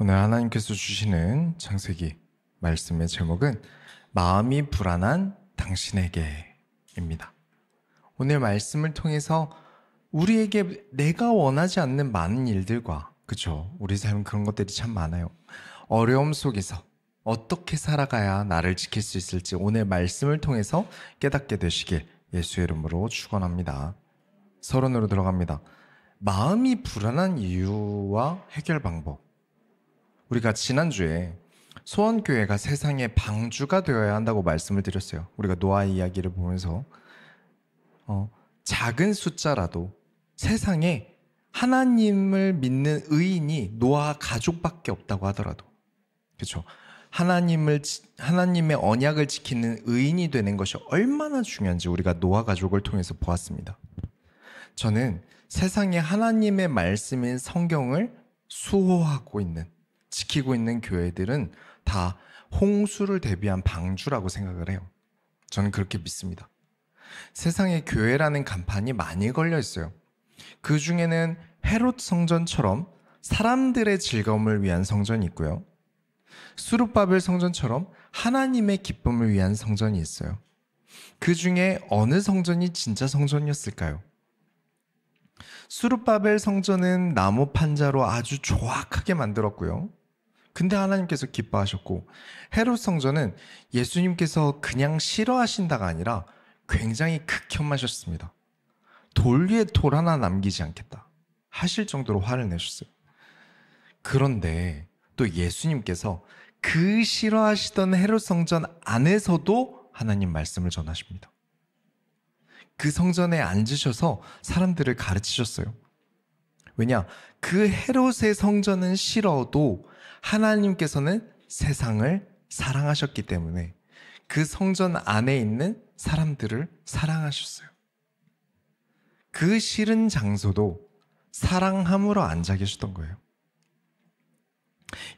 오늘 하나님께서 주시는 창세기 말씀의 제목은 마음이 불안한 당신에게입니다. 오늘 말씀을 통해서 우리에게 내가 원하지 않는 많은 일들과, 그쵸? 우리 삶은 그런 것들이 참 많아요. 어려움 속에서 어떻게 살아가야 나를 지킬 수 있을지 오늘 말씀을 통해서 깨닫게 되시길 예수의 이름으로 축원합니다. 서론으로 들어갑니다. 마음이 불안한 이유와 해결 방법. 우리가 지난주에 소원교회가 세상의 방주가 되어야 한다고 말씀을 드렸어요. 우리가 노아의 이야기를 보면서 작은 숫자라도 세상에 하나님을 믿는 의인이 노아 가족밖에 없다고 하더라도, 그렇죠? 하나님의 언약을 지키는 의인이 되는 것이 얼마나 중요한지 우리가 노아 가족을 통해서 보았습니다. 저는 세상에 하나님의 말씀인 성경을 수호하고 있는, 지키고 있는 교회들은 다 홍수를 대비한 방주라고 생각을 해요. 저는 그렇게 믿습니다. 세상에 교회라는 간판이 많이 걸려 있어요. 그 중에는 헤롯 성전처럼 사람들의 즐거움을 위한 성전이 있고요. 수룹바벨 성전처럼 하나님의 기쁨을 위한 성전이 있어요. 그 중에 어느 성전이 진짜 성전이었을까요? 수룹바벨 성전은 나무 판자로 아주 조악하게 만들었고요. 근데 하나님께서 기뻐하셨고, 헤롯 성전은 예수님께서 그냥 싫어하신다가 아니라 굉장히 극혐하셨습니다. 돌 위에 돌 하나 남기지 않겠다 하실 정도로 화를 내셨어요. 그런데 또 예수님께서 그 싫어하시던 헤롯 성전 안에서도 하나님 말씀을 전하십니다. 그 성전에 앉으셔서 사람들을 가르치셨어요. 왜냐? 그 헤롯의 성전은 싫어도 하나님께서는 세상을 사랑하셨기 때문에 그 성전 안에 있는 사람들을 사랑하셨어요. 그 싫은 장소도 사랑함으로 앉아 계셨던 거예요.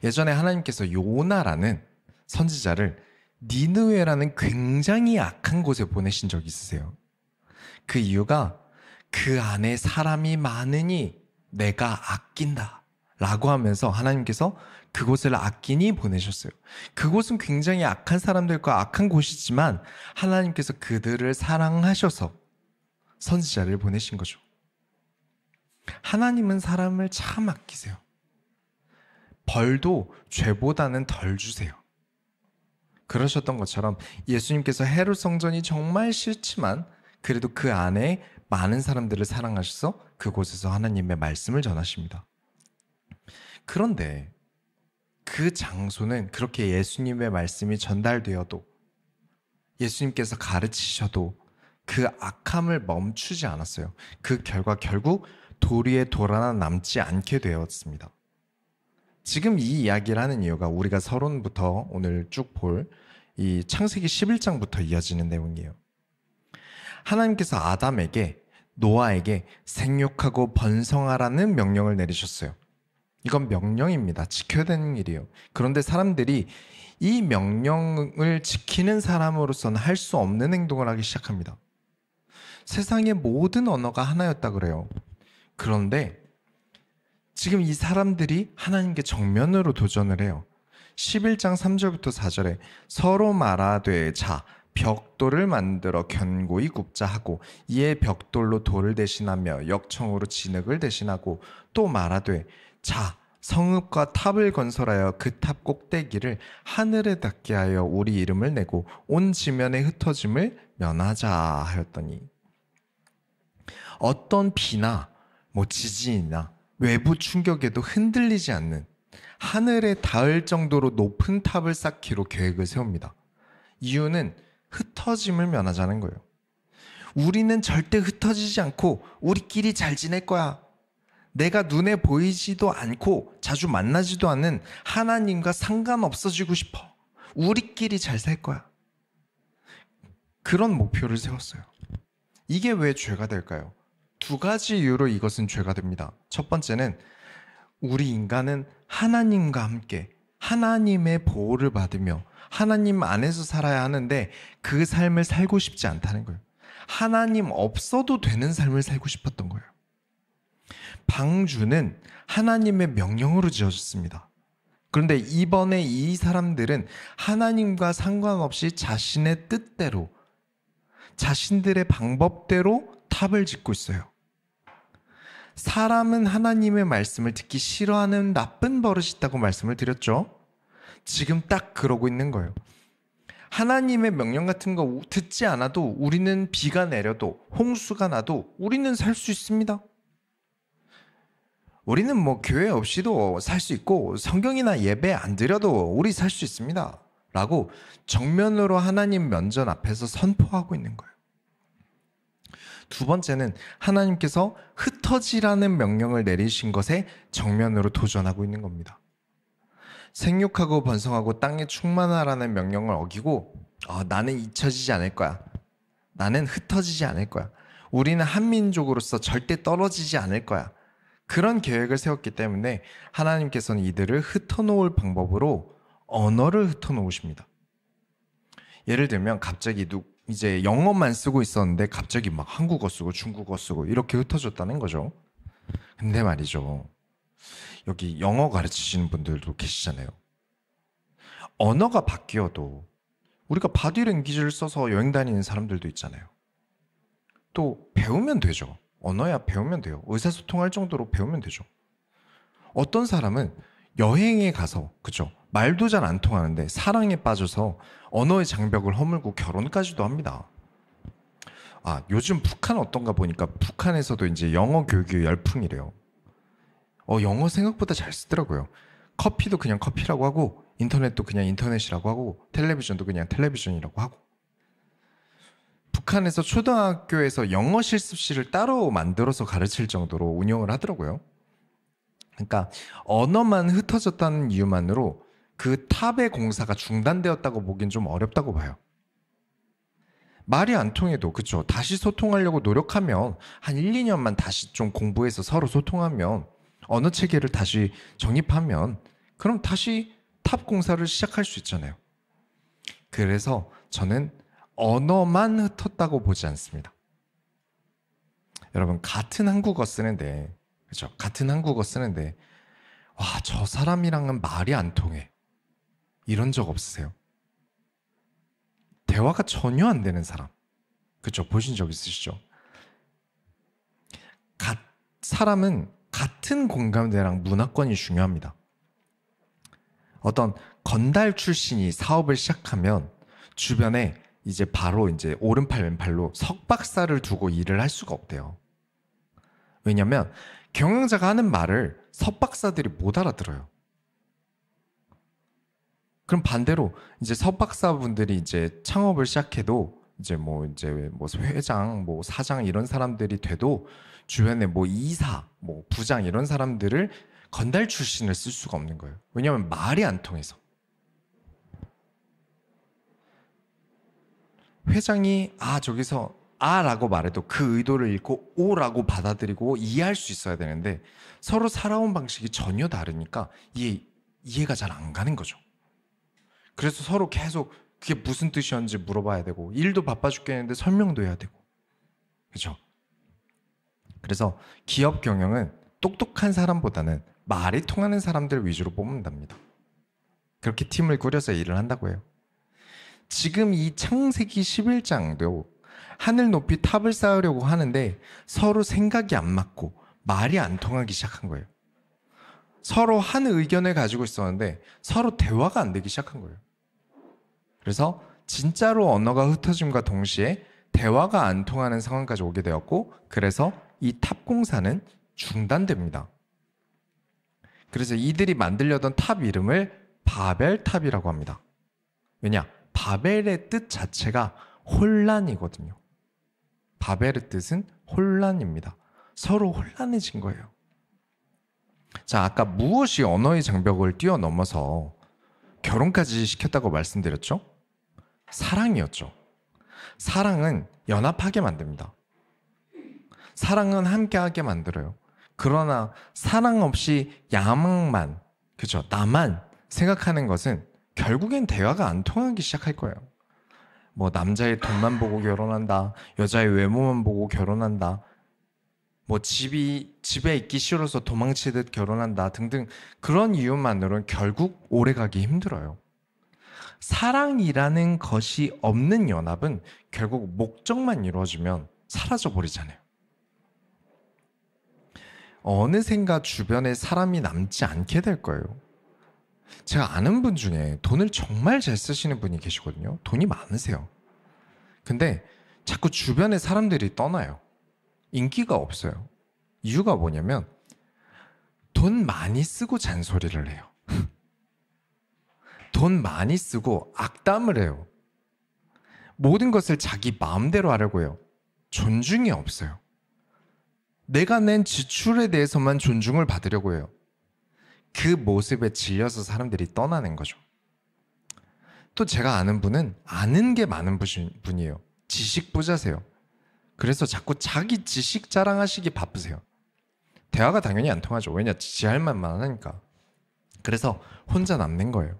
예전에 하나님께서 요나라는 선지자를 니느웨라는 굉장히 악한 곳에 보내신 적이 있으세요. 그 이유가 그 안에 사람이 많으니 내가 아낀다 라고 하면서 하나님께서 그곳을 아끼니 보내셨어요. 그곳은 굉장히 악한 사람들과 악한 곳이지만 하나님께서 그들을 사랑하셔서 선지자를 보내신 거죠. 하나님은 사람을 참 아끼세요. 벌도 죄보다는 덜 주세요. 그러셨던 것처럼 예수님께서 헤롯 성전이 정말 싫지만 그래도 그 안에 많은 사람들을 사랑하셔서 그곳에서 하나님의 말씀을 전하십니다. 그런데 그 장소는 그렇게 예수님의 말씀이 전달되어도, 예수님께서 가르치셔도 그 악함을 멈추지 않았어요. 그 결과 결국 돌 위에 돌 하나 남지 않게 되었습니다. 지금 이 이야기를 하는 이유가 우리가 서론부터 오늘 쭉 볼 이 창세기 11장부터 이어지는 내용이에요. 하나님께서 아담에게, 노아에게 생육하고 번성하라는 명령을 내리셨어요. 이건 명령입니다. 지켜야 되는 일이에요. 그런데 사람들이 이 명령을 지키는 사람으로서는 할 수 없는 행동을 하기 시작합니다. 세상의 모든 언어가 하나였다 그래요. 그런데 지금 이 사람들이 하나님께 정면으로 도전을 해요. 11장 3절부터 4절에 서로 말하되 자 벽돌을 만들어 견고히 굽자 하고 이에 벽돌로 돌을 대신하며 역청으로 진흙을 대신하고 또 말하되 자 성읍과 탑을 건설하여 그 탑 꼭대기를 하늘에 닿게 하여 우리 이름을 내고 온 지면에 흩어짐을 면하자 하였더니, 어떤 비나 지진이나 외부 충격에도 흔들리지 않는 하늘에 닿을 정도로 높은 탑을 쌓기로 계획을 세웁니다. 이유는 흩어짐을 면하자는 거예요. 우리는 절대 흩어지지 않고 우리끼리 잘 지낼 거야. 내가 눈에 보이지도 않고 자주 만나지도 않는 하나님과 상관없어지고 싶어. 우리끼리 잘 살 거야. 그런 목표를 세웠어요. 이게 왜 죄가 될까요? 두 가지 이유로 이것은 죄가 됩니다. 첫 번째는 우리 인간은 하나님과 함께 하나님의 보호를 받으며 하나님 안에서 살아야 하는데 그 삶을 살고 싶지 않다는 거예요. 하나님 없어도 되는 삶을 살고 싶었던 거예요. 방주는 하나님의 명령으로 지어졌습니다. 그런데 이번에 이 사람들은 하나님과 상관없이 자신의 뜻대로, 자신들의 방법대로 탑을 짓고 있어요. 사람은 하나님의 말씀을 듣기 싫어하는 나쁜 버릇이 있다고 말씀을 드렸죠. 지금 딱 그러고 있는 거예요. 하나님의 명령 같은 거 듣지 않아도, 우리는 비가 내려도 홍수가 나도 우리는 살 수 있습니다. 우리는 뭐 교회 없이도 살 수 있고 성경이나 예배 안 드려도 우리 살 수 있습니다 라고 정면으로 하나님 면전 앞에서 선포하고 있는 거예요. 두 번째는 하나님께서 흩어지라는 명령을 내리신 것에 정면으로 도전하고 있는 겁니다. 생육하고 번성하고 땅에 충만하라는 명령을 어기고 나는 잊혀지지 않을 거야. 나는 흩어지지 않을 거야. 우리는 한민족으로서 절대 떨어지지 않을 거야. 그런 계획을 세웠기 때문에 하나님께서는 이들을 흩어놓을 방법으로 언어를 흩어놓으십니다. 예를 들면 갑자기 이제 영어만 쓰고 있었는데 갑자기 막 한국어 쓰고 중국어 쓰고 이렇게 흩어졌다는 거죠. 근데 말이죠, 여기 영어 가르치시는 분들도 계시잖아요. 언어가 바뀌어도 우리가 바디랭귀지를 써서 여행 다니는 사람들도 있잖아요. 또 배우면 되죠. 언어야 배우면 돼요. 의사소통할 정도로 배우면 되죠. 어떤 사람은 여행에 가서, 그죠, 말도 잘 안 통하는데 사랑에 빠져서 언어의 장벽을 허물고 결혼까지도 합니다. 요즘 북한 어떤가 보니까 북한에서도 이제 영어 교육이 열풍이래요. 영어 생각보다 잘 쓰더라고요. 커피도 그냥 커피라고 하고, 인터넷도 그냥 인터넷이라고 하고, 텔레비전도 그냥 텔레비전이라고 하고. 북한에서 초등학교에서 영어 실습실을 따로 만들어서 가르칠 정도로 운영을 하더라고요. 그러니까 언어만 흩어졌다는 이유만으로 그 탑의 공사가 중단되었다고 보긴 좀 어렵다고 봐요. 말이 안 통해도, 그쵸, 다시 소통하려고 노력하면 한 1, 2년만 다시 좀 공부해서 서로 소통하면, 언어 체계를 다시 정립하면, 그럼 다시 탑 공사를 시작할 수 있잖아요. 그래서 저는 언어만 흩었다고 보지 않습니다. 여러분, 같은 한국어 쓰는데, 그죠? 같은 한국어 쓰는데, 저 사람이랑은 말이 안 통해. 이런 적 없으세요? 대화가 전혀 안 되는 사람. 그죠? 보신 적 있으시죠? 사람은 같은 공감대랑 문화권이 중요합니다. 어떤 건달 출신이 사업을 시작하면 주변에 이제 바로 이제 오른팔 왼팔로 석박사를 두고 일을 할 수가 없대요. 왜냐면 경영자가 하는 말을 석박사들이 못 알아들어요. 그럼 반대로 이제 석박사분들이 이제 창업을 시작해도 이제 뭐 회장, 뭐 사장 이런 사람들이 돼도 주변에 뭐 이사, 뭐 부장 이런 사람들을 건달 출신을 쓸 수가 없는 거예요. 왜냐하면 말이 안 통해서. 회장이 저기서 라고 말해도 그 의도를 읽고 오라고 받아들이고 이해할 수 있어야 되는데 서로 살아온 방식이 전혀 다르니까 이해가 잘 안 가는 거죠. 그래서 서로 계속 그게 무슨 뜻이었는지 물어봐야 되고, 일도 바빠 죽겠는데 설명도 해야 되고, 그렇죠? 그래서 기업 경영은 똑똑한 사람보다는 말이 통하는 사람들 위주로 뽑는답니다. 그렇게 팀을 꾸려서 일을 한다고 해요. 지금 이 창세기 11장도 하늘 높이 탑을 쌓으려고 하는데 서로 생각이 안 맞고 말이 안 통하기 시작한 거예요. 서로 한 의견을 가지고 있었는데 서로 대화가 안 되기 시작한 거예요. 그래서 진짜로 언어가 흩어짐과 동시에 대화가 안 통하는 상황까지 오게 되었고, 그래서 이 탑 공사는 중단됩니다. 그래서 이들이 만들려던 탑 이름을 바벨탑이라고 합니다. 왜냐? 바벨의 뜻 자체가 혼란이거든요. 바벨의 뜻은 혼란입니다. 서로 혼란해진 거예요. 자, 아까 무엇이 언어의 장벽을 뛰어넘어서 결혼까지 시켰다고 말씀드렸죠? 사랑이었죠. 사랑은 연합하게 만듭니다. 사랑은 함께하게 만들어요. 그러나 사랑 없이 야망만, 그죠? 나만 생각하는 것은 결국엔 대화가 안 통하기 시작할 거예요. 뭐 남자의 돈만 보고 결혼한다, 여자의 외모만 보고 결혼한다. 뭐 집에 있기 싫어서 도망치듯 결혼한다 등등 그런 이유만으로는 결국 오래가기 힘들어요. 사랑이라는 것이 없는 연합은 결국 목적만 이루어지면 사라져 버리잖아요. 어느샌가 주변에 사람이 남지 않게 될 거예요. 제가 아는 분 중에 돈을 정말 잘 쓰시는 분이 계시거든요. 돈이 많으세요. 근데 자꾸 주변에 사람들이 떠나요. 인기가 없어요. 이유가 뭐냐면 돈 많이 쓰고 잔소리를 해요. 돈 많이 쓰고 악담을 해요. 모든 것을 자기 마음대로 하려고 해요. 존중이 없어요. 내가 낸 지출에 대해서만 존중을 받으려고 해요. 그 모습에 질려서 사람들이 떠나는 거죠. 또 제가 아는 분은 아는 게 많은 분이에요. 지식 부자세요. 그래서 자꾸 자기 지식 자랑하시기 바쁘세요. 대화가 당연히 안 통하죠. 왜냐? 지 할 말만 하니까. 그래서 혼자 남는 거예요.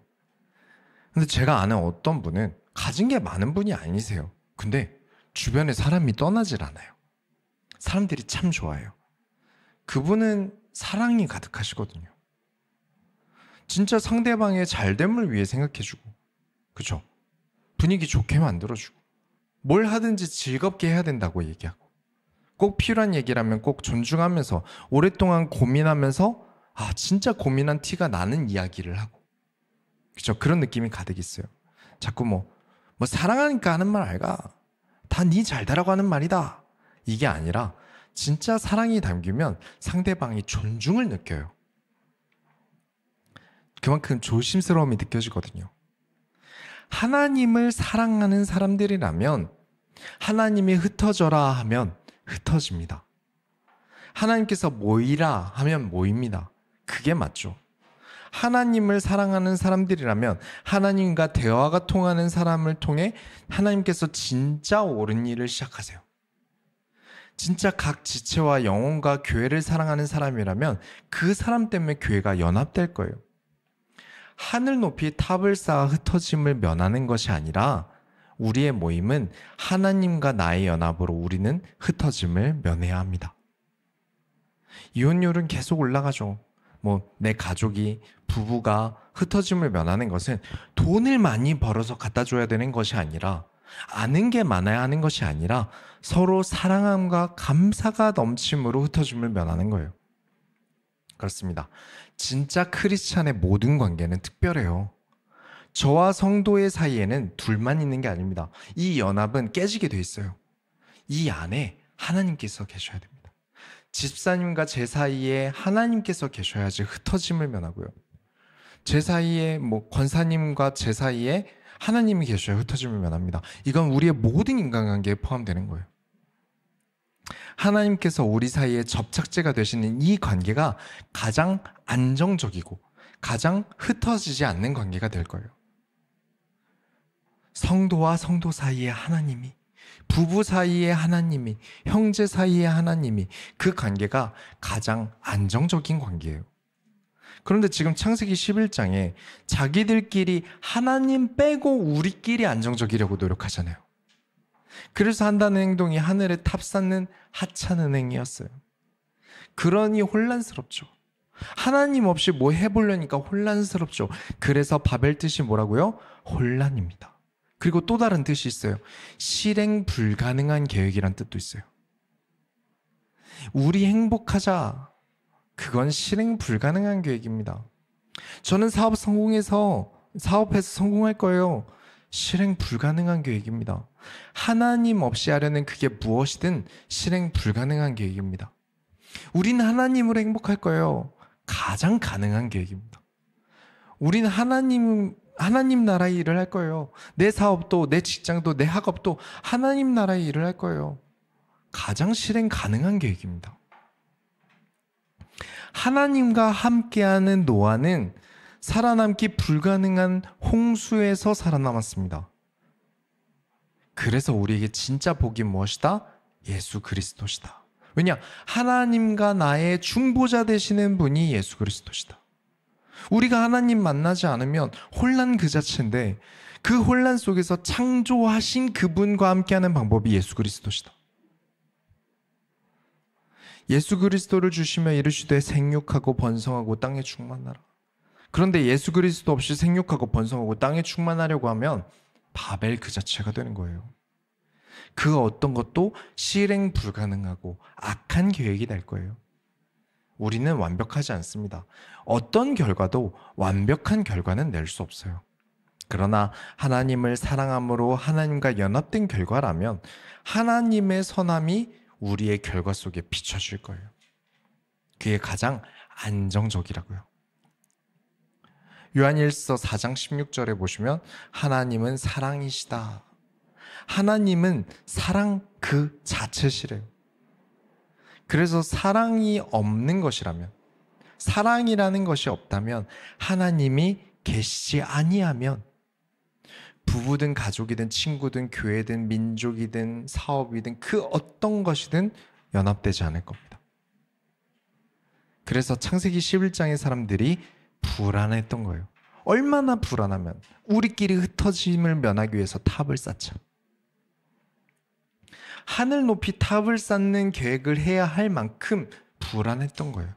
근데 제가 아는 어떤 분은 가진 게 많은 분이 아니세요. 근데 주변에 사람이 떠나질 않아요. 사람들이 참 좋아해요. 그분은 사랑이 가득하시거든요. 진짜 상대방의 잘됨을 위해 생각해주고, 그죠? 분위기 좋게 만들어주고, 뭘 하든지 즐겁게 해야 된다고 얘기하고, 꼭 필요한 얘기라면 꼭 존중하면서 오랫동안 고민하면서 진짜 고민한 티가 나는 이야기를 하고, 그죠? 그런 느낌이 가득 있어요. 자꾸 뭐 사랑하니까 하는 말 아이가, 다 네 잘되라고 하는 말이다, 이게 아니라 진짜 사랑이 담기면 상대방이 존중을 느껴요. 그만큼 조심스러움이 느껴지거든요. 하나님을 사랑하는 사람들이라면 하나님이 흩어져라 하면 흩어집니다. 하나님께서 모이라 하면 모입니다. 그게 맞죠. 하나님을 사랑하는 사람들이라면 하나님과 대화가 통하는 사람을 통해 하나님께서 진짜 옳은 일을 시작하세요. 진짜 각 지체와 영혼과 교회를 사랑하는 사람이라면 그 사람 때문에 교회가 연합될 거예요. 하늘 높이 탑을 쌓아 흩어짐을 면하는 것이 아니라 우리의 모임은 하나님과 나의 연합으로 우리는 흩어짐을 면해야 합니다. 이혼율은 계속 올라가죠. 내 가족이, 부부가 흩어짐을 면하는 것은 돈을 많이 벌어서 갖다 줘야 되는 것이 아니라, 아는 게 많아야 하는 것이 아니라 서로 사랑함과 감사가 넘침으로 흩어짐을 면하는 거예요. 그렇습니다. 진짜 크리스찬의 모든 관계는 특별해요. 저와 성도의 사이에는 둘만 있는 게 아닙니다. 이 연합은 깨지게 돼 있어요. 이 안에 하나님께서 계셔야 됩니다. 집사님과 제 사이에 하나님께서 계셔야지 흩어짐을 면하고요. 제 사이에 권사님과 제 사이에 하나님이 계셔야 흩어짐을 면합니다. 이건 우리의 모든 인간관계에 포함되는 거예요. 하나님께서 우리 사이에 접착제가 되시는 이 관계가 가장 안정적이고 가장 흩어지지 않는 관계가 될 거예요. 성도와 성도 사이에 하나님이, 부부 사이에 하나님이, 형제 사이에 하나님이, 그 관계가 가장 안정적인 관계예요. 그런데 지금 창세기 11장에 자기들끼리 하나님 빼고 우리끼리 안정적이려고 노력하잖아요. 그래서 한다는 행동이 하늘에 탑 쌓는 하찮은 행위였어요. 그러니 혼란스럽죠. 하나님 없이 뭐 해보려니까 혼란스럽죠. 그래서 바벨 뜻이 뭐라고요? 혼란입니다. 그리고 또 다른 뜻이 있어요. 실행 불가능한 계획이란 뜻도 있어요. 우리 행복하자, 그건 실행 불가능한 계획입니다. 저는 사업해서 성공할 거예요. 실행 불가능한 계획입니다. 하나님 없이 하려는 그게 무엇이든 실행 불가능한 계획입니다. 우리는 하나님으로 행복할 거예요. 가장 가능한 계획입니다. 우리는 하나님 나라의 일을 할 거예요. 내 사업도, 내 직장도, 내 학업도 하나님 나라의 일을 할 거예요. 가장 실행 가능한 계획입니다. 하나님과 함께하는 노아는 살아남기 불가능한 홍수에서 살아남았습니다. 그래서 우리에게 진짜 복이 무엇이다? 예수 그리스도시다. 왜냐? 하나님과 나의 중보자 되시는 분이 예수 그리스도시다. 우리가 하나님 만나지 않으면 혼란 그 자체인데, 그 혼란 속에서 창조하신 그분과 함께하는 방법이 예수 그리스도시다. 예수 그리스도를 주시며 이르시되 생육하고 번성하고 땅에 충만하라. 그런데 예수 그리스도 없이 생육하고 번성하고 땅에 충만하려고 하면 바벨 그 자체가 되는 거예요. 그 어떤 것도 실행 불가능하고 악한 계획이 될 거예요. 우리는 완벽하지 않습니다. 어떤 결과도 완벽한 결과는 낼 수 없어요. 그러나 하나님을 사랑함으로 하나님과 연합된 결과라면 하나님의 선함이 우리의 결과 속에 비춰질 거예요. 그게 가장 안정적이라고요. 요한일서 4장 16절에 보시면 하나님은 사랑이시다. 하나님은 사랑 그 자체시래요. 그래서 사랑이 없는 것이라면, 사랑이라는 것이 없다면, 하나님이 계시지 아니하면 부부든 가족이든 친구든 교회든 민족이든 사업이든 그 어떤 것이든 연합되지 않을 겁니다. 그래서 창세기 11장의 사람들이 불안했던 거예요. 얼마나 불안하면 우리끼리 흩어짐을 면하기 위해서 탑을 쌓자. 하늘 높이 탑을 쌓는 계획을 해야 할 만큼 불안했던 거예요.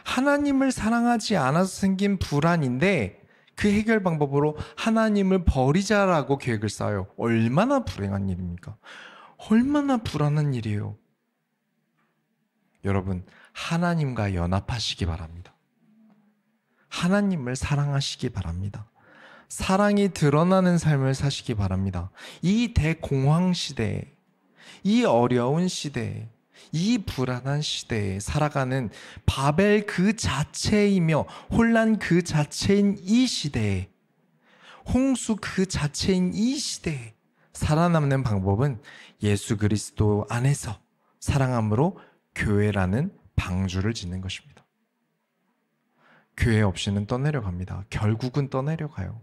하나님을 사랑하지 않아서 생긴 불안인데 그 해결 방법으로 하나님을 버리자라고 계획을 쌓아요. 얼마나 불행한 일입니까? 얼마나 불안한 일이에요. 여러분, 하나님과 연합하시기 바랍니다. 하나님을 사랑하시기 바랍니다. 사랑이 드러나는 삶을 사시기 바랍니다. 이 대공황 시대에, 이 어려운 시대에, 이 불안한 시대에 살아가는 바벨 그 자체이며 혼란 그 자체인 이 시대에, 홍수 그 자체인 이 시대에 살아남는 방법은 예수 그리스도 안에서 사랑함으로 교회라는 방주를 짓는 것입니다. 교회 없이는 떠내려갑니다. 결국은 떠내려가요.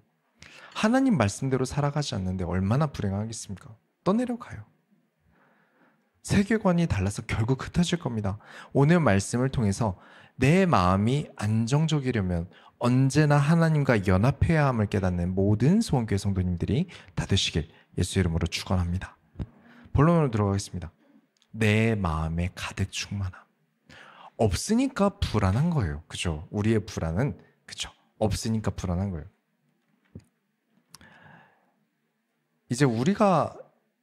하나님 말씀대로 살아가지 않는데 얼마나 불행하겠습니까? 떠내려가요. 세계관이 달라서 결국 흩어질 겁니다. 오늘 말씀을 통해서 내 마음이 안정적이려면 언제나 하나님과 연합해야 함을 깨닫는 모든 소원교회 성도님들이 다 되시길 예수 이름으로 축원합니다. 본론으로 들어가겠습니다. 내 마음에 가득 충만함. 없으니까 불안한 거예요. 그죠? 우리의 불안은, 그죠? 없으니까 불안한 거예요. 이제 우리가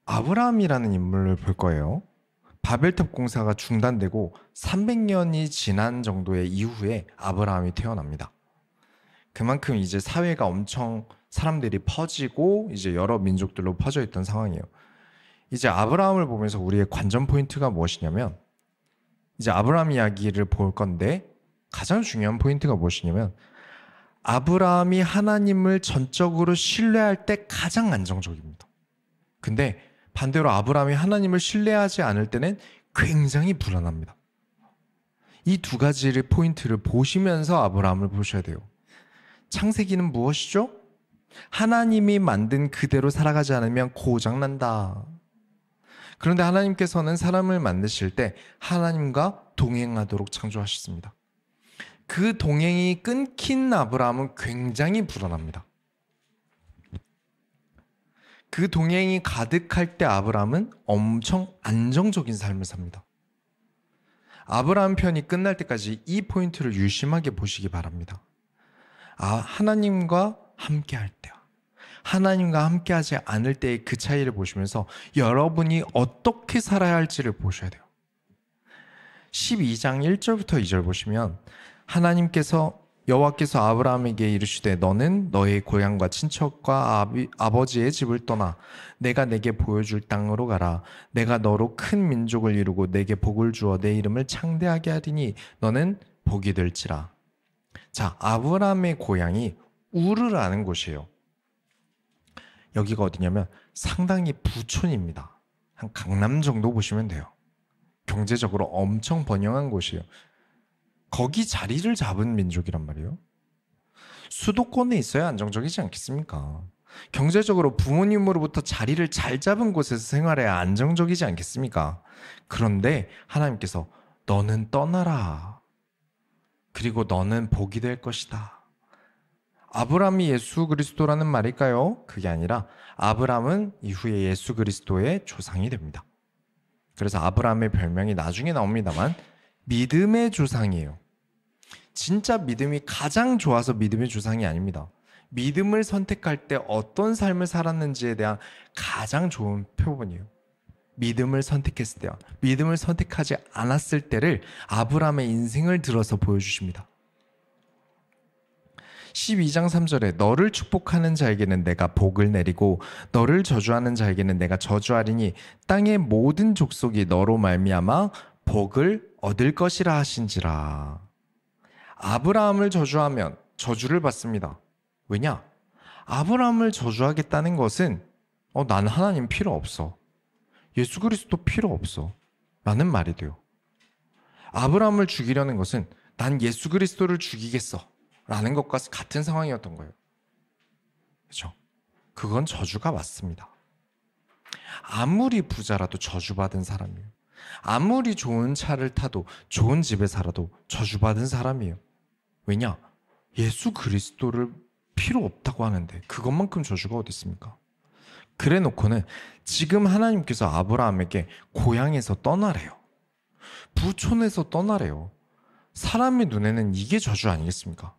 아브라함이라는 인물을 볼 거예요. 바벨탑 공사가 중단되고 300년이 지난 정도의 이후에 아브라함이 태어납니다. 그만큼 이제 사회가 엄청 사람들이 퍼지고 이제 여러 민족들로 퍼져 있던 상황이에요. 이제 아브라함을 보면서 우리의 관전 포인트가 무엇이냐면, 이제 아브라함 이야기를 볼 건데 가장 중요한 포인트가 무엇이냐면, 아브라함이 하나님을 전적으로 신뢰할 때 가장 안정적입니다. 근데 반대로 아브라함이 하나님을 신뢰하지 않을 때는 굉장히 불안합니다. 이 두 가지의 포인트를 보시면서 아브라함을 보셔야 돼요. 창세기는 무엇이죠? 하나님이 만든 그대로 살아가지 않으면 고장난다. 그런데 하나님께서는 사람을 만드실 때 하나님과 동행하도록 창조하셨습니다. 그 동행이 끊긴 아브라함은 굉장히 불안합니다. 그 동행이 가득할 때 아브라함은 엄청 안정적인 삶을 삽니다. 아브라함 편이 끝날 때까지 이 포인트를 유심하게 보시기 바랍니다. 하나님과 함께할 때와 하나님과 함께하지 않을 때의 그 차이를 보시면서 여러분이 어떻게 살아야 할지를 보셔야 돼요. 12장 1절부터 2절 보시면 여호와께서 아브라함에게 이르시되 너는 너의 고향과 친척과 아버지의 집을 떠나 내가 내게 보여줄 땅으로 가라. 내가 너로 큰 민족을 이루고 내게 복을 주어 내 이름을 창대하게 하리니 너는 복이 될지라. 자, 아브라함의 고향이 우르라는 곳이에요. 여기가 어디냐면 상당히 부촌입니다. 한 강남 정도 보시면 돼요. 경제적으로 엄청 번영한 곳이에요. 거기 자리를 잡은 민족이란 말이에요. 수도권에 있어야 안정적이지 않겠습니까? 경제적으로 부모님으로부터 자리를 잘 잡은 곳에서 생활해야 안정적이지 않겠습니까? 그런데 하나님께서 너는 떠나라. 그리고 너는 복이 될 것이다. 아브라함이 예수 그리스도라는 말일까요? 그게 아니라 아브라함은 이후에 예수 그리스도의 조상이 됩니다. 그래서 아브라함의 별명이 나중에 나옵니다만 믿음의 조상이에요. 진짜 믿음이 가장 좋아서 믿음의 조상이 아닙니다. 믿음을 선택할 때 어떤 삶을 살았는지에 대한 가장 좋은 표본이에요. 믿음을 선택했을 때와 믿음을 선택하지 않았을 때를 아브라함의 인생을 들어서 보여주십니다. 12장 3절에 너를 축복하는 자에게는 내가 복을 내리고 너를 저주하는 자에게는 내가 저주하리니 땅의 모든 족속이 너로 말미암아 복을 얻을 것이라 하신지라. 아브라함을 저주하면 저주를 받습니다. 왜냐? 아브라함을 저주하겠다는 것은 나는 하나님 필요 없어. 예수 그리스도 필요 없어. 라는 말이 돼요. 아브라함을 죽이려는 것은 난 예수 그리스도를 죽이겠어. 라는 것과 같은 상황이었던 거예요. 그렇죠? 그건 저주가 맞습니다. 아무리 부자라도 저주받은 사람이에요. 아무리 좋은 차를 타도 좋은 집에 살아도 저주받은 사람이에요. 왜냐? 예수 그리스도를 필요 없다고 하는데 그것만큼 저주가 어디 있습니까? 그래 놓고는 지금 하나님께서 아브라함에게 고향에서 떠나래요. 부촌에서 떠나래요. 사람의 눈에는 이게 저주 아니겠습니까?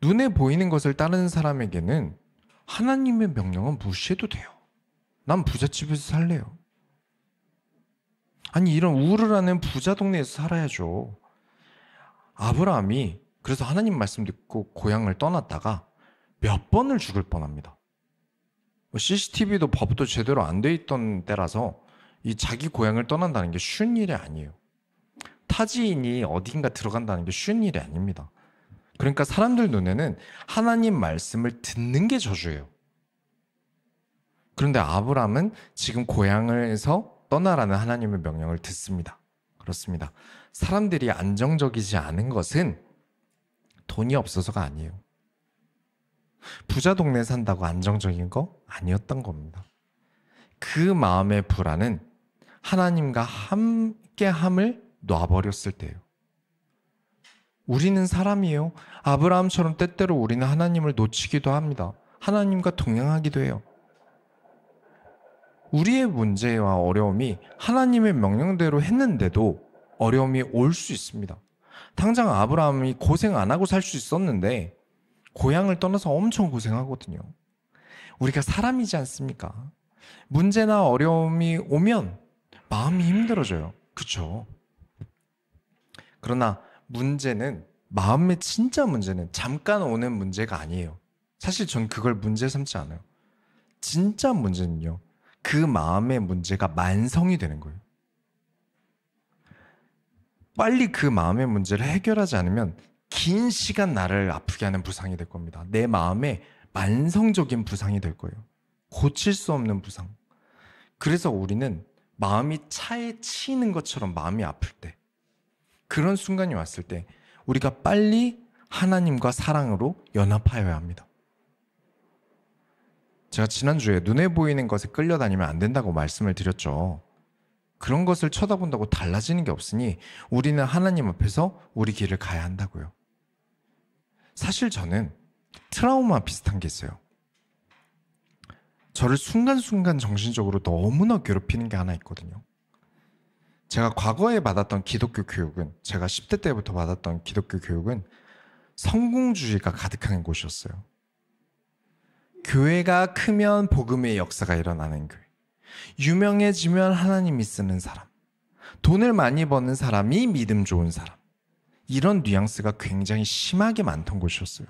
눈에 보이는 것을 따르는 사람에게는 하나님의 명령은 무시해도 돼요. 난 부잣집에서 살래요. 아니 이런 우르라는 부자 동네에서 살아야죠. 아브라함이 그래서 하나님 말씀 듣고 고향을 떠났다가 몇 번을 죽을 뻔합니다. CCTV도 법도 제대로 안 돼 있던 때라서 이 자기 고향을 떠난다는 게 쉬운 일이 아니에요. 타지인이 어딘가 들어간다는 게 쉬운 일이 아닙니다. 그러니까 사람들 눈에는 하나님 말씀을 듣는 게 저주예요. 그런데 아브라함은 지금 고향에서 떠나라는 하나님의 명령을 듣습니다. 그렇습니다. 사람들이 안정적이지 않은 것은 돈이 없어서가 아니에요. 부자 동네에 산다고 안정적인 거 아니었던 겁니다. 그 마음의 불안은 하나님과 함께함을 놔버렸을 때예요. 우리는 사람이에요. 아브라함처럼 때때로 우리는 하나님을 놓치기도 합니다. 하나님과 동행하기도 해요. 우리의 문제와 어려움이 하나님의 명령대로 했는데도 어려움이 올 수 있습니다. 당장 아브라함이 고생 안 하고 살 수 있었는데 고향을 떠나서 엄청 고생하거든요. 우리가 사람이지 않습니까? 문제나 어려움이 오면 마음이 힘들어져요. 그렇죠? 그러나 문제는 마음의 진짜 문제는 잠깐 오는 문제가 아니에요. 사실 전 그걸 문제 삼지 않아요. 진짜 문제는요. 그 마음의 문제가 만성이 되는 거예요. 빨리 그 마음의 문제를 해결하지 않으면 긴 시간 나를 아프게 하는 부상이 될 겁니다. 내 마음에 만성적인 부상이 될 거예요. 고칠 수 없는 부상. 그래서 우리는 마음이 차에 치이는 것처럼 마음이 아플 때, 그런 순간이 왔을 때 우리가 빨리 하나님과 사랑으로 연합하여야 합니다. 제가 지난주에 눈에 보이는 것에 끌려다니면 안 된다고 말씀을 드렸죠. 그런 것을 쳐다본다고 달라지는 게 없으니 우리는 하나님 앞에서 우리 길을 가야 한다고요. 사실 저는 트라우마 비슷한 게 있어요. 저를 순간순간 정신적으로 너무나 괴롭히는 게 하나 있거든요. 제가 과거에 받았던 기독교 교육은, 제가 10대 때부터 받았던 기독교 교육은 성공주의가 가득한 곳이었어요. 교회가 크면 복음의 역사가 일어나는 교회, 유명해지면 하나님이 쓰는 사람, 돈을 많이 버는 사람이 믿음 좋은 사람, 이런 뉘앙스가 굉장히 심하게 많던 곳이었어요.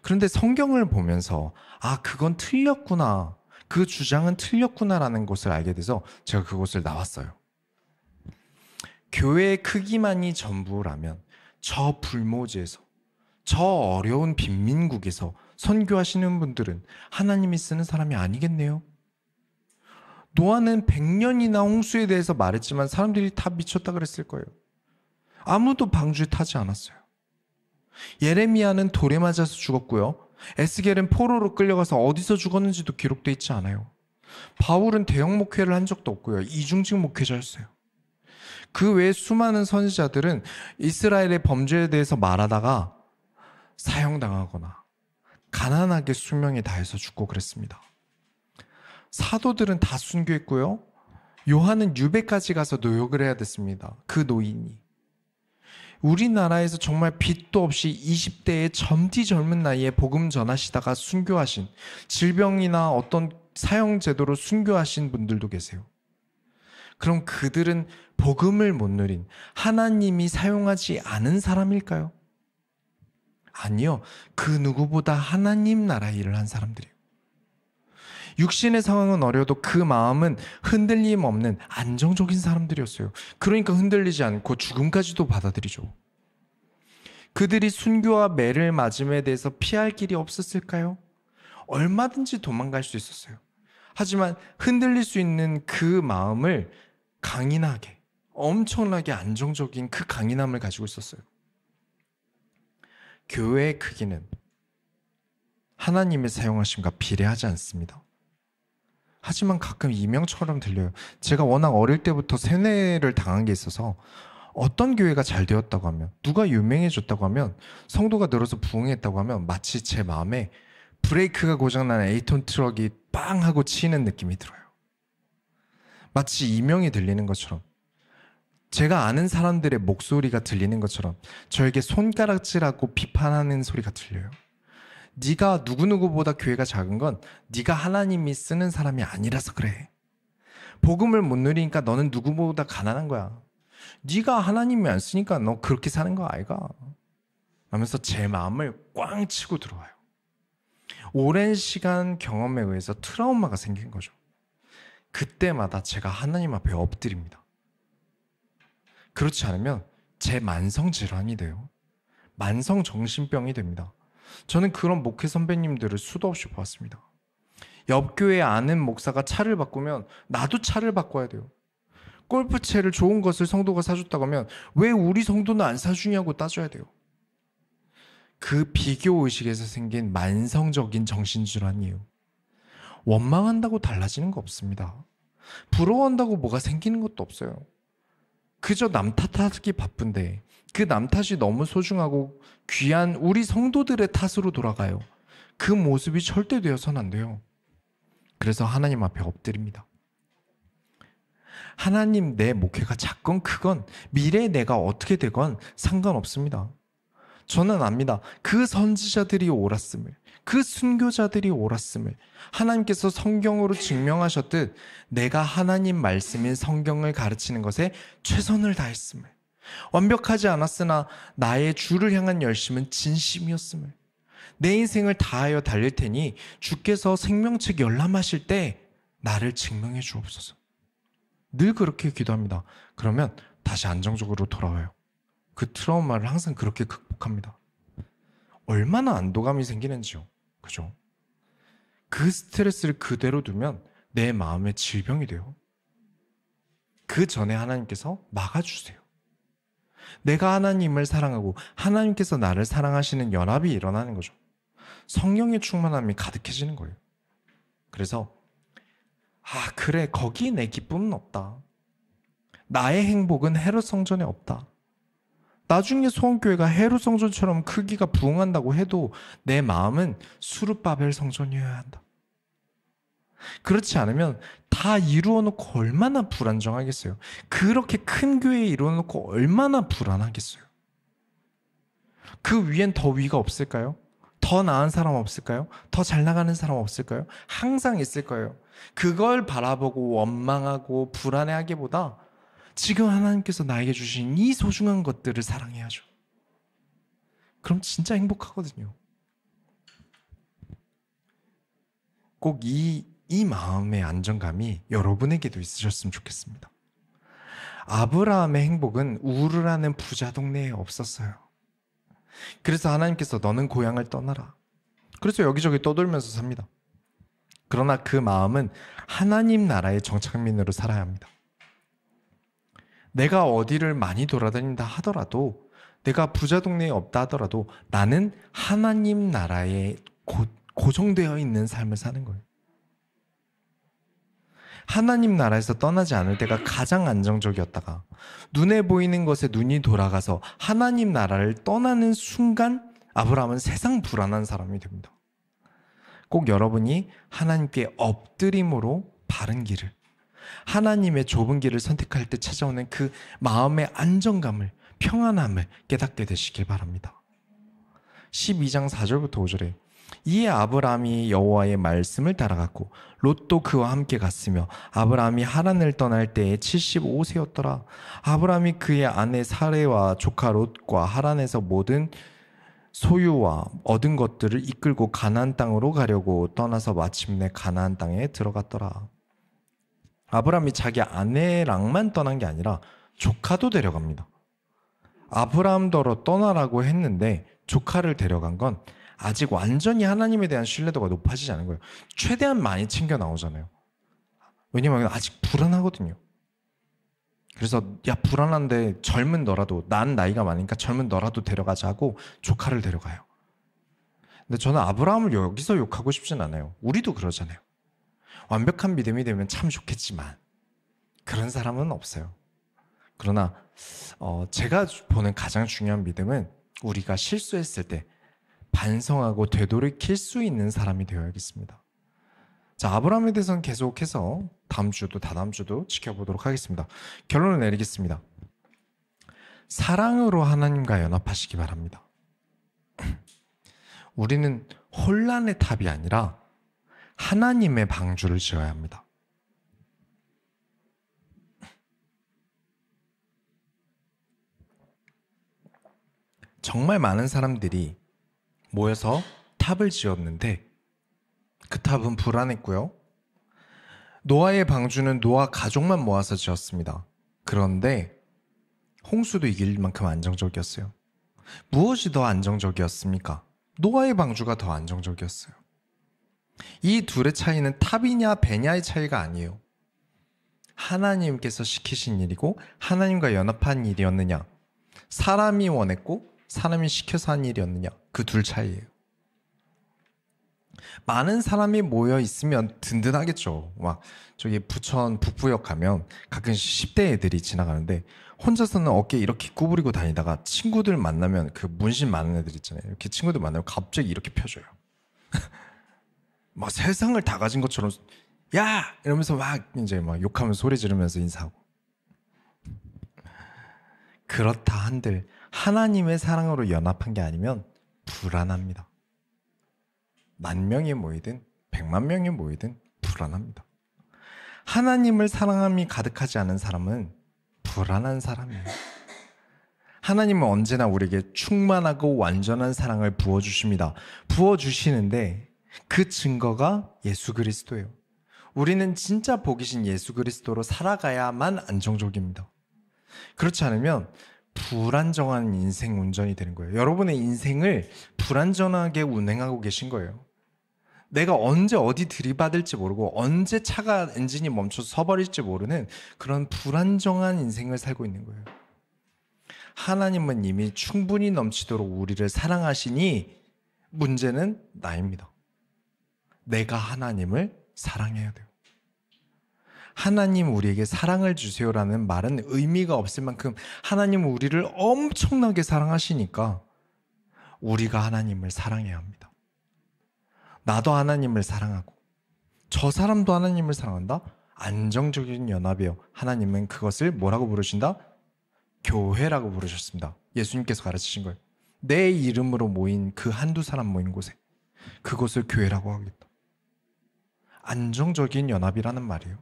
그런데 성경을 보면서 그건 틀렸구나, 그 주장은 틀렸구나라는 것을 알게 돼서 제가 그곳을 나왔어요. 교회의 크기만이 전부라면 저 불모지에서, 저 어려운 빈민국에서 선교하시는 분들은 하나님이 쓰는 사람이 아니겠네요. 노아는 100년이나 홍수에 대해서 말했지만 사람들이 다 미쳤다 그랬을 거예요. 아무도 방주에 타지 않았어요. 예레미야는 돌에 맞아서 죽었고요. 에스겔은 포로로 끌려가서 어디서 죽었는지도 기록되어 있지 않아요. 바울은 대형 목회를 한 적도 없고요. 이중직 목회자였어요. 그 외에 수많은 선지자들은 이스라엘의 범죄에 대해서 말하다가 사형당하거나 가난하게 수명이 다해서 죽고 그랬습니다. 사도들은 다 순교했고요. 요한은 유배까지 가서 노역을 해야 됐습니다. 그 노인이. 우리나라에서 정말 빚도 없이 20대의 젊디 젊은 나이에 복음 전하시다가 순교하신, 질병이나 어떤 사형 제도로 순교하신 분들도 계세요. 그럼 그들은 복음을 못 누린, 하나님이 사용하지 않은 사람일까요? 아니요. 그 누구보다 하나님 나라 일을 한 사람들이에요. 육신의 상황은 어려도 그 마음은 흔들림 없는 안정적인 사람들이었어요. 그러니까 흔들리지 않고 죽음까지도 받아들이죠. 그들이 순교와 매를 맞음에 대해서 피할 길이 없었을까요? 얼마든지 도망갈 수 있었어요. 하지만 흔들릴 수 있는 그 마음을 강인하게, 엄청나게 안정적인 그 강인함을 가지고 있었어요. 교회의 크기는 하나님의 사용하심과 비례하지 않습니다. 하지만 가끔 이명처럼 들려요. 제가 워낙 어릴 때부터 세뇌를 당한 게 있어서 어떤 교회가 잘 되었다고 하면, 누가 유명해졌다고 하면, 성도가 늘어서 부흥했다고 하면 마치 제 마음에 브레이크가 고장난 8톤 트럭이 빵 하고 치이는 느낌이 들어요. 마치 이명이 들리는 것처럼, 제가 아는 사람들의 목소리가 들리는 것처럼 저에게 손가락질하고 비판하는 소리가 들려요. 네가 누구누구보다 교회가 작은 건 네가 하나님이 쓰는 사람이 아니라서 그래. 복음을 못 누리니까 너는 누구보다 가난한 거야. 네가 하나님이 안 쓰니까 너 그렇게 사는 거 아이가? 하면서 제 마음을 꽝 치고 들어와요. 오랜 시간 경험에 의해서 트라우마가 생긴 거죠. 그때마다 제가 하나님 앞에 엎드립니다. 그렇지 않으면 제 만성 질환이 돼요. 만성 정신병이 됩니다. 저는 그런 목회 선배님들을 수도 없이 보았습니다. 옆 교회 아는 목사가 차를 바꾸면 나도 차를 바꿔야 돼요. 골프채를 좋은 것을 성도가 사줬다고 하면 왜 우리 성도는 안 사주냐고 따져야 돼요. 그 비교의식에서 생긴 만성적인 정신질환이에요. 원망한다고 달라지는 거 없습니다. 부러워한다고 뭐가 생기는 것도 없어요. 그저 남 탓하기 바쁜데 그 남 탓이 너무 소중하고 귀한 우리 성도들의 탓으로 돌아가요. 그 모습이 절대 되어서는 안 돼요. 그래서 하나님 앞에 엎드립니다. 하나님, 내 목회가 작건 크건 미래에 내가 어떻게 되건 상관없습니다. 저는 압니다. 그 선지자들이 옳았음을, 그 순교자들이 옳았음을 하나님께서 성경으로 증명하셨듯 내가 하나님 말씀인 성경을 가르치는 것에 최선을 다했음을, 완벽하지 않았으나 나의 주를 향한 열심은 진심이었음을, 내 인생을 다하여 달릴 테니 주께서 생명책 열람하실 때 나를 증명해 주옵소서. 늘 그렇게 기도합니다. 그러면 다시 안정적으로 돌아와요. 그 트라우마를 항상 그렇게 극복합니다. 얼마나 안도감이 생기는지요. 그죠? 그 스트레스를 그대로 두면 내 마음에 질병이 돼요. 그 전에 하나님께서 막아주세요. 내가 하나님을 사랑하고 하나님께서 나를 사랑하시는 연합이 일어나는 거죠. 성령의 충만함이 가득해지는 거예요. 그래서 그래, 거기에 내 기쁨은 없다. 나의 행복은 헤롯 성전에 없다. 나중에 소원교회가 헤롯 성전처럼 크기가 부흥한다고 해도 내 마음은 수르바벨 성전이어야 한다. 그렇지 않으면 다 이루어놓고 얼마나 불안정하겠어요. 그렇게 큰 교회 이루어놓고 얼마나 불안하겠어요. 그 위엔 더 위가 없을까요? 더 나은 사람 없을까요? 더 잘 나가는 사람 없을까요? 항상 있을 거예요. 그걸 바라보고 원망하고 불안해하기보다 지금 하나님께서 나에게 주신 이 소중한 것들을 사랑해야죠. 그럼 진짜 행복하거든요. 꼭 이 마음의 안정감이 여러분에게도 있으셨으면 좋겠습니다. 아브라함의 행복은 우르라는 부자 동네에 없었어요. 그래서 하나님께서 너는 고향을 떠나라. 그래서 여기저기 떠돌면서 삽니다. 그러나 그 마음은 하나님 나라의 정착민으로 살아야 합니다. 내가 어디를 많이 돌아다닌다 하더라도, 내가 부자 동네에 없다 하더라도 나는 하나님 나라에 고정되어 있는 삶을 사는 거예요. 하나님 나라에서 떠나지 않을 때가 가장 안정적이었다가 눈에 보이는 것에 눈이 돌아가서 하나님 나라를 떠나는 순간 아브라함은 세상 불안한 사람이 됩니다. 꼭 여러분이 하나님께 엎드림으로 바른 길을, 하나님의 좁은 길을 선택할 때 찾아오는 그 마음의 안정감을, 평안함을 깨닫게 되시길 바랍니다. 12장 4절부터 5절에 이에 아브라함이 여호와의 말씀을 따라갔고 롯도 그와 함께 갔으며 아브라함이 하란을 떠날 때에 75세였더라. 아브라함이 그의 아내 사레와 조카 롯과 하란에서 모든 소유와 얻은 것들을 이끌고 가나안 땅으로 가려고 떠나서 마침내 가나안 땅에 들어갔더라. 아브라함이 자기 아내랑만 떠난 게 아니라 조카도 데려갑니다. 아브라함더러 떠나라고 했는데 조카를 데려간 건 아직 완전히 하나님에 대한 신뢰도가 높아지지 않은 거예요. 최대한 많이 챙겨 나오잖아요. 왜냐면 아직 불안하거든요. 그래서 야, 불안한데 젊은 너라도, 난 나이가 많으니까 젊은 너라도 데려가자고 조카를 데려가요. 근데 저는 아브라함을 여기서 욕하고 싶진 않아요. 우리도 그러잖아요. 완벽한 믿음이 되면 참 좋겠지만 그런 사람은 없어요. 그러나 제가 보는 가장 중요한 믿음은 우리가 실수했을 때 반성하고 되돌이킬 수 있는 사람이 되어야겠습니다. 자, 아브라함에 대해서는 계속해서 다음 주도 다다음 주도 지켜보도록 하겠습니다. 결론을 내리겠습니다. 사랑으로 하나님과 연합하시기 바랍니다. 우리는 혼란의 탑이 아니라 하나님의 방주를 지어야 합니다. 정말 많은 사람들이 모여서 탑을 지었는데 그 탑은 불안했고요. 노아의 방주는 노아 가족만 모아서 지었습니다. 그런데 홍수도 이길 만큼 안정적이었어요. 무엇이 더 안정적이었습니까? 노아의 방주가 더 안정적이었어요. 이 둘의 차이는 탑이냐 배냐의 차이가 아니에요. 하나님께서 시키신 일이고 하나님과 연합한 일이었느냐, 사람이 원했고 사람이 시켜서 한 일이었느냐, 그 둘 차이예요. 많은 사람이 모여 있으면 든든하겠죠. 막 저기 부천 북부역 가면 가끔씩 10대 애들이 지나가는데 혼자서는 어깨 이렇게 구부리고 다니다가 친구들 만나면, 그 문신 많은 애들 있잖아요. 이렇게 친구들 만나면 갑자기 이렇게 펴줘요. 막 세상을 다 가진 것처럼 야! 이러면서 막 이제 막 욕하면서 소리 지르면서 인사하고. 그렇다 한들 하나님의 사랑으로 연합한 게 아니면 불안합니다. 10,000명이 모이든 100만 명이 모이든 불안합니다. 하나님을 사랑함이 가득하지 않은 사람은 불안한 사람이에요. 하나님은 언제나 우리에게 충만하고 완전한 사랑을 부어주십니다. 부어주시는데 그 증거가 예수 그리스도예요. 우리는 진짜 복이신 예수 그리스도로 살아가야만 안정적입니다. 그렇지 않으면 불안정한 인생 운전이 되는 거예요. 여러분의 인생을 불안정하게 운행하고 계신 거예요. 내가 언제 어디 들이받을지 모르고 언제 차가 엔진이 멈춰서 서버릴지 모르는 그런 불안정한 인생을 살고 있는 거예요. 하나님은 이미 충분히 넘치도록 우리를 사랑하시니 문제는 나입니다. 내가 하나님을 사랑해야 돼요. 하나님 우리에게 사랑을 주세요라는 말은 의미가 없을 만큼 하나님은 우리를 엄청나게 사랑하시니까 우리가 하나님을 사랑해야 합니다. 나도 하나님을 사랑하고 저 사람도 하나님을 사랑한다? 안정적인 연합이에요. 하나님은 그것을 뭐라고 부르신다? 교회라고 부르셨습니다. 예수님께서 가르치신 거예요. 내 이름으로 모인 그 한두 사람 모인 곳에 그것을 교회라고 하겠다. 안정적인 연합이라는 말이에요.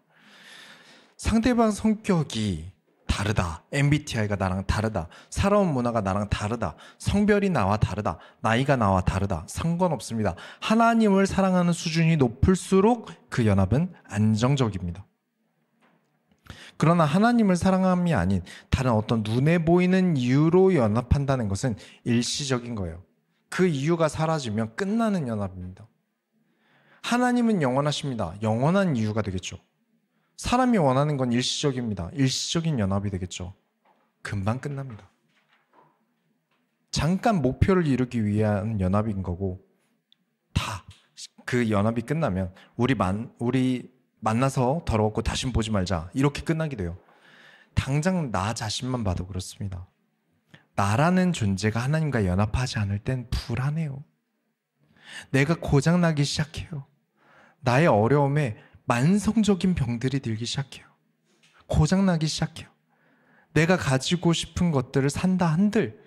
상대방 성격이 다르다, MBTI가 나랑 다르다, 살아온 문화가 나랑 다르다, 성별이 나와 다르다, 나이가 나와 다르다, 상관없습니다. 하나님을 사랑하는 수준이 높을수록 그 연합은 안정적입니다. 그러나 하나님을 사랑함이 아닌 다른 어떤 눈에 보이는 이유로 연합한다는 것은 일시적인 거예요. 그 이유가 사라지면 끝나는 연합입니다. 하나님은 영원하십니다. 영원한 이유가 되겠죠. 사람이 원하는 건 일시적입니다. 일시적인 연합이 되겠죠. 금방 끝납니다. 잠깐 목표를 이루기 위한 연합인 거고, 다 그 연합이 끝나면 우리 만나서 더러웠고 다신 보지 말자, 이렇게 끝나게 돼요. 당장 나 자신만 봐도 그렇습니다. 나라는 존재가 하나님과 연합하지 않을 땐 불안해요. 내가 고장나기 시작해요. 나의 어려움에 만성적인 병들이 들기 시작해요. 고장나기 시작해요. 내가 가지고 싶은 것들을 산다 한들,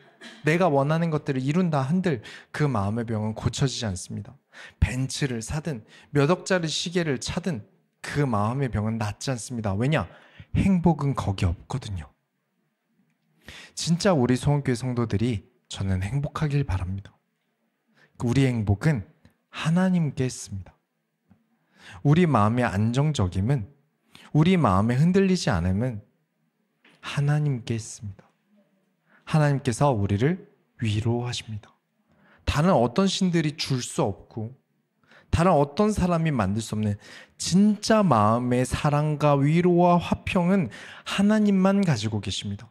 내가 원하는 것들을 이룬다 한들 그 마음의 병은 고쳐지지 않습니다. 벤츠를 사든 몇 억짜리 시계를 차든 그 마음의 병은 낫지 않습니다. 왜냐? 행복은 거기 없거든요. 진짜 우리 소원교회 성도들이 저는 행복하길 바랍니다. 우리 행복은 하나님께 있습니다. 우리 마음의 안정적임은, 우리 마음에 흔들리지 않음은 하나님께 있습니다. 하나님께서 우리를 위로하십니다. 다른 어떤 신들이 줄 수 없고 다른 어떤 사람이 만들 수 없는 진짜 마음의 사랑과 위로와 화평은 하나님만 가지고 계십니다.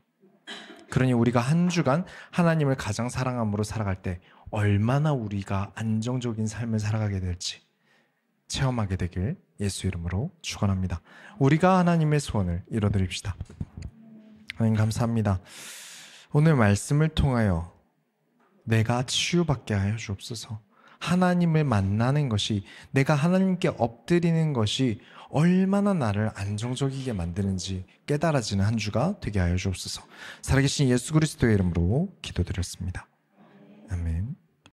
그러니 우리가 한 주간 하나님을 가장 사랑함으로 살아갈 때 얼마나 우리가 안정적인 삶을 살아가게 될지 체험하게 되길 예수 이름으로 축원합니다. 우리가 하나님의 소원을 이뤄드립시다. 하나님 감사합니다. 오늘 말씀을 통하여 내가 치유받게 하여 주옵소서. 하나님을 만나는 것이, 내가 하나님께 엎드리는 것이 얼마나 나를 안정적이게 만드는지 깨달아지는 한 주가 되게 하여 주옵소서. 살아계신 예수 그리스도의 이름으로 기도드렸습니다. 아멘.